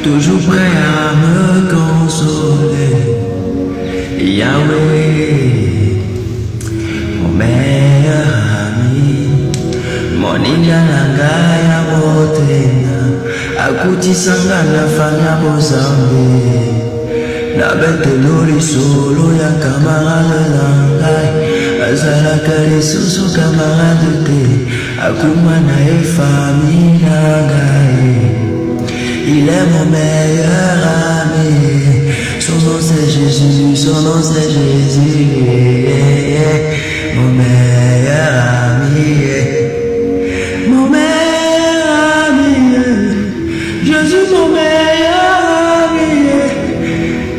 toujours prêt à me consoler. Yahweh, mon meilleur ami, mon ingalanga ya botena, akutisanga na fanya bozambe, na betelo lisolo ya camarade nangai, azalaka lisusu camarade te, akuma na ye famille nangai. Il est mon meilleur ami, son nom c'est Jésus, son nom c'est Jésus, mon meilleur ami, mon meilleur ami, Jésus mon meilleur ami,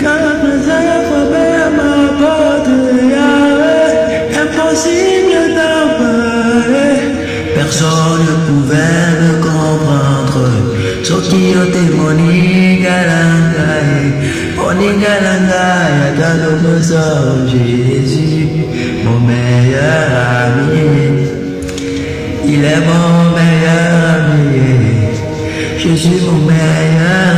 quand la présence a frappé à ma porte, impossible d'en parler, personne ne pouvait me comprendre. Sokiyote Monigalangai, dans le sang Jésus, mon meilleur ami. Il est mon meilleur ami. Je suis mon meilleur